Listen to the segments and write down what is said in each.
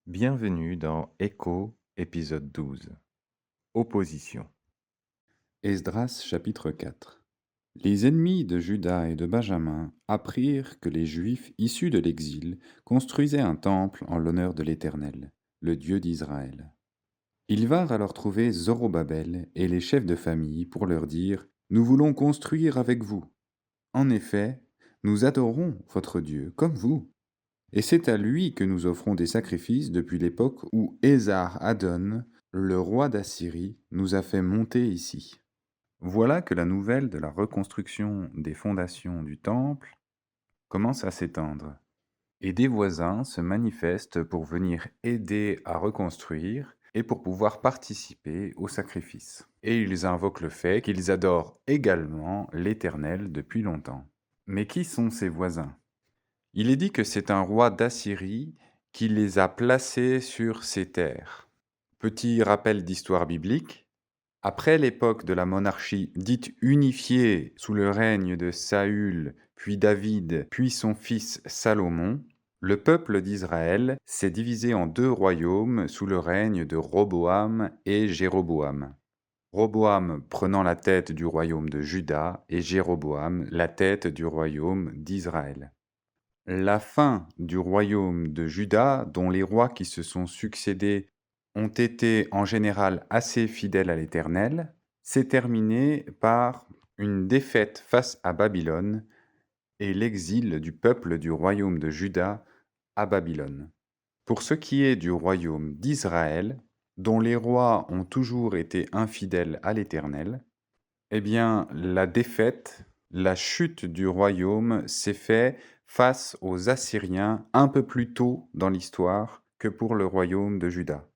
Bienvenue dans Écho, épisode 12. Opposition. Esdras chapitre 4. Les ennemis de Juda et de Benjamin apprirent que les Juifs issus de l'exil construisaient un temple en l'honneur de l'Éternel, le Dieu d'Israël. Ils vinrent alors trouver Zorobabel et les chefs de famille pour leur dire : Nous voulons construire avec vous. En effet, nous adorons votre Dieu comme vous. Et c'est à lui que nous offrons des sacrifices depuis l'époque où Ésar-Hadon, le roi d'Assyrie, nous a fait monter ici. Voilà que la nouvelle de la reconstruction des fondations du temple commence à s'étendre, et des voisins se manifestent pour venir aider à reconstruire et pour pouvoir participer au sacrifice. Et ils invoquent le fait qu'ils adorent également l'Éternel depuis longtemps. Mais qui sont ces voisins ? Il est dit que c'est un roi d'Assyrie qui les a placés sur ces terres. Petit rappel d'histoire biblique. Après l'époque de la monarchie dite unifiée sous le règne de Saül, puis David, puis son fils Salomon, le peuple d'Israël s'est divisé en deux royaumes sous le règne de Roboam et Jéroboam. Roboam prenant la tête du royaume de Juda et Jéroboam la tête du royaume d'Israël. La fin du royaume de Juda, dont les rois qui se sont succédés ont été en général assez fidèles à l'Éternel, s'est terminée par une défaite face à Babylone et l'exil du peuple du royaume de Juda à Babylone. Pour ce qui est du royaume d'Israël, dont les rois ont toujours été infidèles à l'Éternel, eh bien, la défaite, la chute du royaume s'est faite face aux Assyriens un peu plus tôt dans l'histoire que pour le royaume de Juda.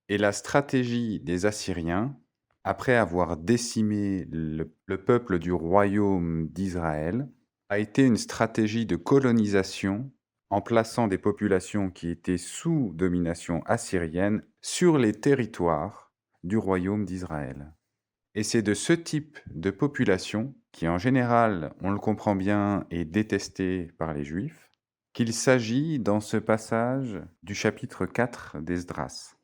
Et la stratégie des Assyriens, après avoir décimé le peuple du royaume d'Israël, a été une stratégie de colonisation en plaçant des populations qui étaient sous domination assyrienne sur les territoires du royaume d'Israël. Et c'est de ce type de population, qui en général, on le comprend bien, est détestée par les Juifs, qu'il s'agit dans ce passage du chapitre 4 d'Esdras.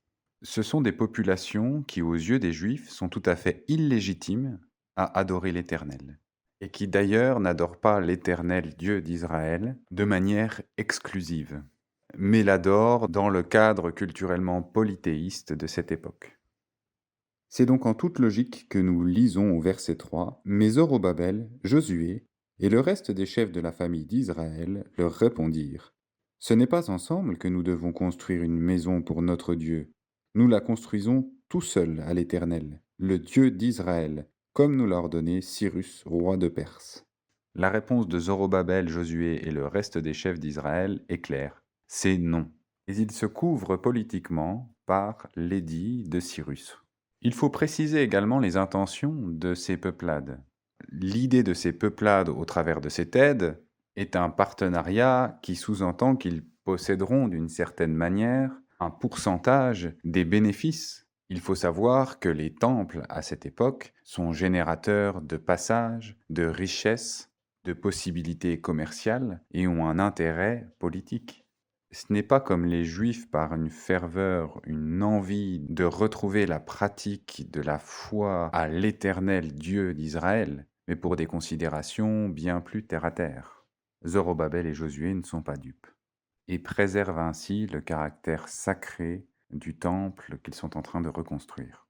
Ce sont des populations qui, aux yeux des Juifs, sont tout à fait illégitimes à adorer l'Éternel, et qui d'ailleurs n'adorent pas l'Éternel Dieu d'Israël de manière exclusive, mais l'adorent dans le cadre culturellement polythéiste de cette époque. C'est donc en toute logique que nous lisons au verset 3 « Mais Zorobabel, Josué et le reste des chefs de la famille d'Israël leur répondirent : Ce n'est pas ensemble que nous devons construire une maison pour notre Dieu. Nous la construisons tout seuls à l'Éternel, le Dieu d'Israël, comme nous l'a ordonné Cyrus, roi de Perse. » La réponse de Zorobabel, Josué et le reste des chefs d'Israël est claire. C'est non. Et ils se couvrent politiquement par l'édit de Cyrus. Il faut préciser également les intentions de ces peuplades. L'idée de ces peuplades au travers de cette aide est un partenariat qui sous-entend qu'ils posséderont d'une certaine manière un pourcentage des bénéfices. Il faut savoir que les temples à cette époque sont générateurs de passages, de richesses, de possibilités commerciales et ont un intérêt politique. Ce n'est pas comme les Juifs par une ferveur, une envie de retrouver la pratique de la foi à l'Éternel Dieu d'Israël, mais pour des considérations bien plus terre-à-terre. Zorobabel et Josué ne sont pas dupes et préservent ainsi le caractère sacré du temple qu'ils sont en train de reconstruire.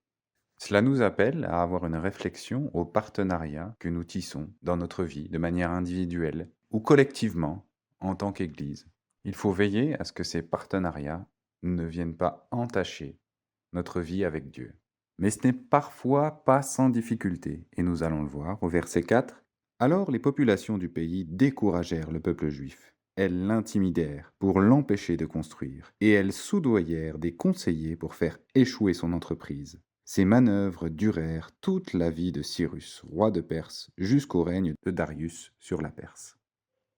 Cela nous appelle à avoir une réflexion au partenariat que nous tissons dans notre vie de manière individuelle ou collectivement en tant qu'Église. Il faut veiller à ce que ces partenariats ne viennent pas entacher notre vie avec Dieu. Mais ce n'est parfois pas sans difficulté, et nous allons le voir au verset 4. Alors les populations du pays découragèrent le peuple juif. Elles l'intimidèrent pour l'empêcher de construire, et elles soudoyèrent des conseillers pour faire échouer son entreprise. Ces manœuvres durèrent toute la vie de Cyrus, roi de Perse, jusqu'au règne de Darius sur la Perse.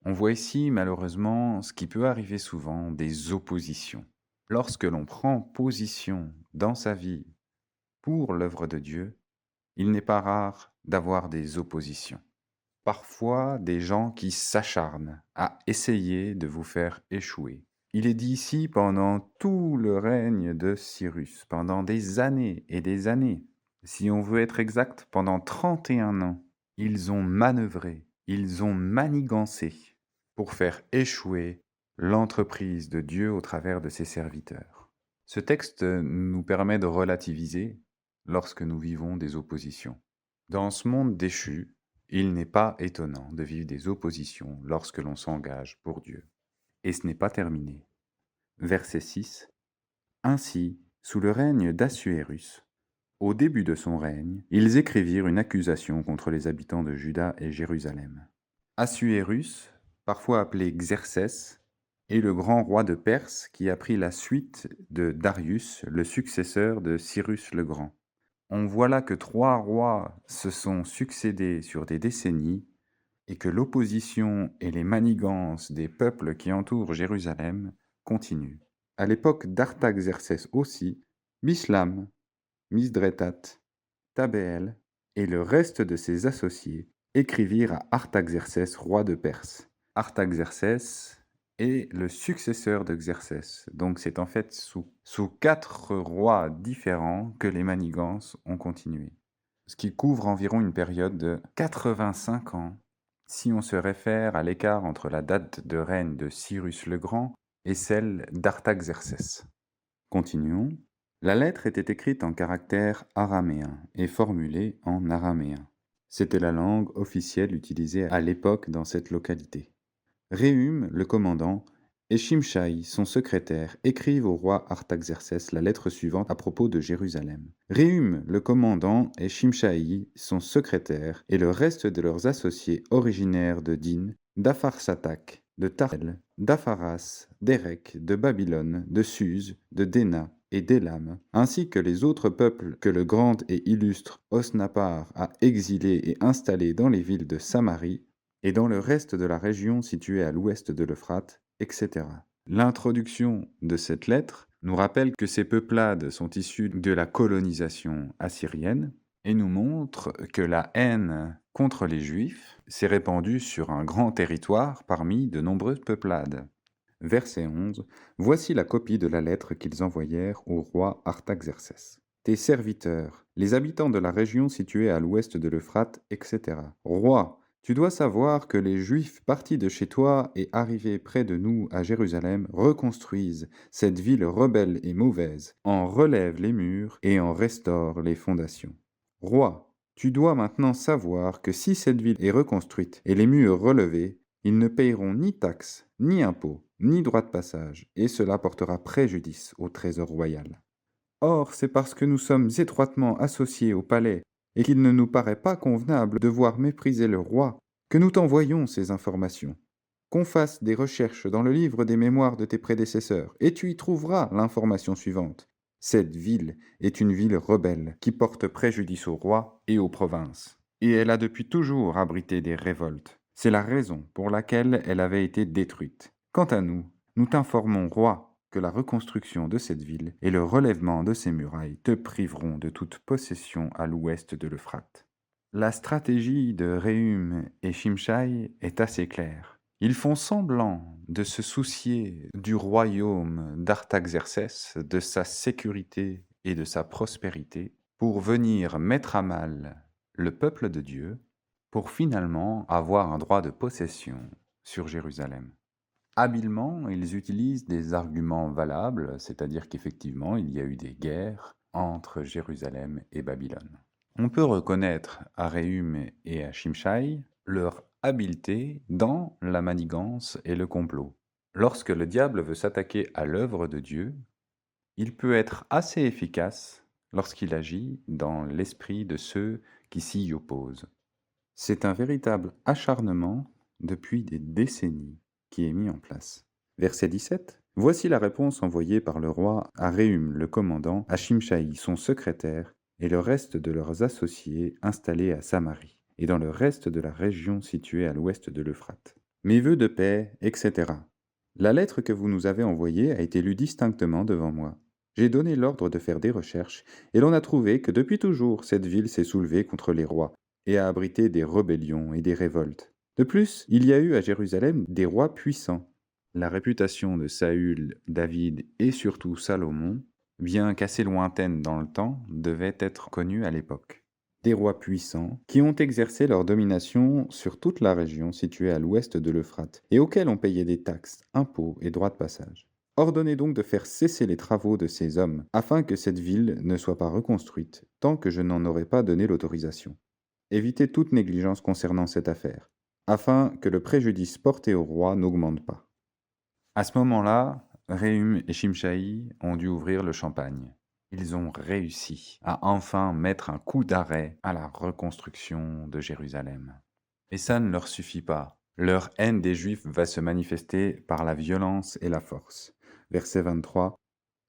On voit ici malheureusement ce qui peut arriver souvent, des oppositions. Lorsque l'on prend position dans sa vie pour l'œuvre de Dieu, il n'est pas rare d'avoir des oppositions. Parfois des gens qui s'acharnent à essayer de vous faire échouer. Il est dit ici pendant tout le règne de Cyrus, pendant des années et des années. Si on veut être exact, pendant 31 ans, ils ont manœuvré, ils ont manigancé pour faire échouer l'entreprise de Dieu au travers de ses serviteurs. Ce texte nous permet de relativiser lorsque nous vivons des oppositions. Dans ce monde déchu, il n'est pas étonnant de vivre des oppositions lorsque l'on s'engage pour Dieu. Et ce n'est pas terminé. Verset 6. Ainsi, sous le règne d'Assuérus, au début de son règne, ils écrivirent une accusation contre les habitants de Juda et Jérusalem. Assuérus, parfois appelé Xerxès, est le grand roi de Perse qui a pris la suite de Darius, le successeur de Cyrus le Grand. On voit là que 3 rois se sont succédés sur des décennies et que l'opposition et les manigances des peuples qui entourent Jérusalem continuent. À l'époque d'Artaxerxès aussi, Bislam, Misdrétat, Tabéel et le reste de ses associés écrivirent à Artaxerxès, roi de Perse. Artaxerxès est le successeur de Xerxès, donc c'est en fait sous 4 rois différents que les manigances ont continué, ce qui couvre environ une période de 85 ans si on se réfère à l'écart entre la date de règne de Cyrus le Grand et celle d'Artaxerxès. Continuons. La lettre était écrite en caractère araméen et formulée en araméen. C'était la langue officielle utilisée à l'époque dans cette localité. Réhum, le commandant, et Shimshai, son secrétaire, écrivent au roi Artaxerxès la lettre suivante à propos de Jérusalem. Réhum, le commandant, et Shimshai, son secrétaire, et le reste de leurs associés originaires de Din, d'Apharsatak, de Tarel, d'Apharas, d'Érec, de Babylone, de Suse, de Déna et d'Élam, ainsi que les autres peuples que le grand et illustre Osnapar a exilés et installés dans les villes de Samarie, et dans le reste de la région située à l'ouest de l'Euphrate, etc. L'introduction de cette lettre nous rappelle que ces peuplades sont issues de la colonisation assyrienne et nous montre que la haine contre les Juifs s'est répandue sur un grand territoire parmi de nombreuses peuplades. Verset 11. Voici la copie de la lettre qu'ils envoyèrent au roi Artaxerxès. Tes serviteurs, les habitants de la région située à l'ouest de l'Euphrate, etc. Roi, tu dois savoir que les Juifs partis de chez toi et arrivés près de nous à Jérusalem reconstruisent cette ville rebelle et mauvaise, en relèvent les murs et en restaurent les fondations. Roi, tu dois maintenant savoir que si cette ville est reconstruite et les murs relevés, ils ne payeront ni taxes, ni impôts, ni droits de passage, et cela portera préjudice au trésor royal. Or, c'est parce que nous sommes étroitement associés au palais et qu'il ne nous paraît pas convenable de voir mépriser le roi, que nous t'envoyons ces informations. Qu'on fasse des recherches dans le livre des mémoires de tes prédécesseurs, et tu y trouveras l'information suivante. Cette ville est une ville rebelle qui porte préjudice au roi et aux provinces, et elle a depuis toujours abrité des révoltes. C'est la raison pour laquelle elle avait été détruite. Quant à nous, nous t'informons, roi, que la reconstruction de cette ville et le relèvement de ses murailles te priveront de toute possession à l'ouest de l'Euphrate. La stratégie de Réhum et Shimshai est assez claire. Ils font semblant de se soucier du royaume d'Artaxerxès, de sa sécurité et de sa prospérité, pour venir mettre à mal le peuple de Dieu, pour finalement avoir un droit de possession sur Jérusalem. Habilement, ils utilisent des arguments valables, c'est-à-dire qu'effectivement, il y a eu des guerres entre Jérusalem et Babylone. On peut reconnaître à Réhum et à Shimshai leur habileté dans la manigance et le complot. Lorsque le diable veut s'attaquer à l'œuvre de Dieu, il peut être assez efficace lorsqu'il agit dans l'esprit de ceux qui s'y opposent. C'est un véritable acharnement depuis des décennies qui est mis en place. Verset 17. Voici la réponse envoyée par le roi à Réhum le commandant, à Shimshai son secrétaire, et le reste de leurs associés installés à Samarie, et dans le reste de la région située à l'ouest de l'Euphrate. Mes vœux de paix, etc. La lettre que vous nous avez envoyée a été lue distinctement devant moi. J'ai donné l'ordre de faire des recherches, et l'on a trouvé que depuis toujours cette ville s'est soulevée contre les rois, et a abrité des rébellions et des révoltes. De plus, il y a eu à Jérusalem des rois puissants. La réputation de Saül, David et surtout Salomon, bien qu'assez lointaine dans le temps, devait être connue à l'époque. Des rois puissants qui ont exercé leur domination sur toute la région située à l'ouest de l'Euphrate et auxquels on payait des taxes, impôts et droits de passage. Ordonnez donc de faire cesser les travaux de ces hommes, afin que cette ville ne soit pas reconstruite, tant que je n'en aurai pas donné l'autorisation. Évitez toute négligence concernant cette affaire, afin que le préjudice porté au roi n'augmente pas. À ce moment-là, Réhum et Shimshai ont dû ouvrir le champagne. Ils ont réussi à enfin mettre un coup d'arrêt à la reconstruction de Jérusalem. Et ça ne leur suffit pas. Leur haine des Juifs va se manifester par la violence et la force. Verset 23.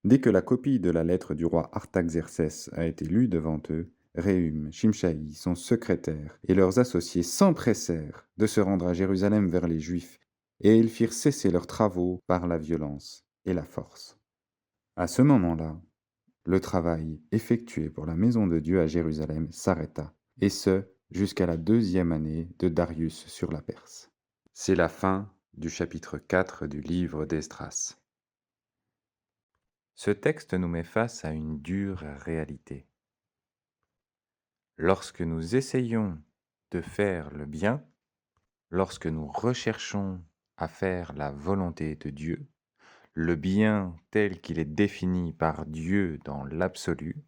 Dès que la copie de la lettre du roi Artaxerxès a été lue devant eux, Réhum, Shimshai, son secrétaire, et leurs associés s'empressèrent de se rendre à Jérusalem vers les Juifs, et ils firent cesser leurs travaux par la violence et la force. À ce moment-là, le travail effectué pour la maison de Dieu à Jérusalem s'arrêta, et ce, jusqu'à la 2e année de Darius sur la Perse. C'est la fin du chapitre 4 du livre d'Esdras. Ce texte nous met face à une dure réalité. Lorsque nous essayons de faire le bien, lorsque nous recherchons à faire la volonté de Dieu, le bien tel qu'il est défini par Dieu dans l'absolu,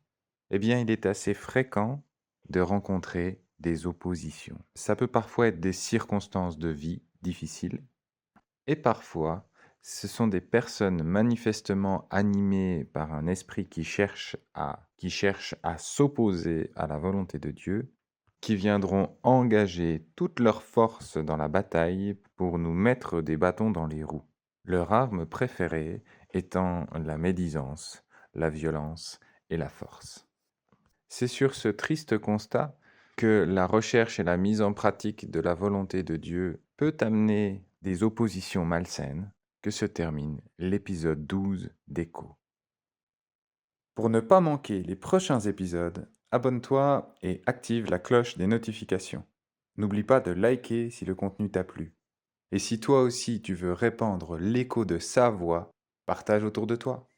eh bien il est assez fréquent de rencontrer des oppositions. Ça peut parfois être des circonstances de vie difficiles, et parfois ce sont des personnes manifestement animées par un esprit qui cherche à s'opposer à la volonté de Dieu, qui viendront engager toute leur force dans la bataille pour nous mettre des bâtons dans les roues. Leur arme préférée étant la médisance, la violence et la force. C'est sur ce triste constat que la recherche et la mise en pratique de la volonté de Dieu peut amener des oppositions malsaines que se termine l'épisode 12 d'Écho. Pour ne pas manquer les prochains épisodes, abonne-toi et active la cloche des notifications. N'oublie pas de liker si le contenu t'a plu. Et si toi aussi tu veux répandre l'écho de sa voix, partage autour de toi.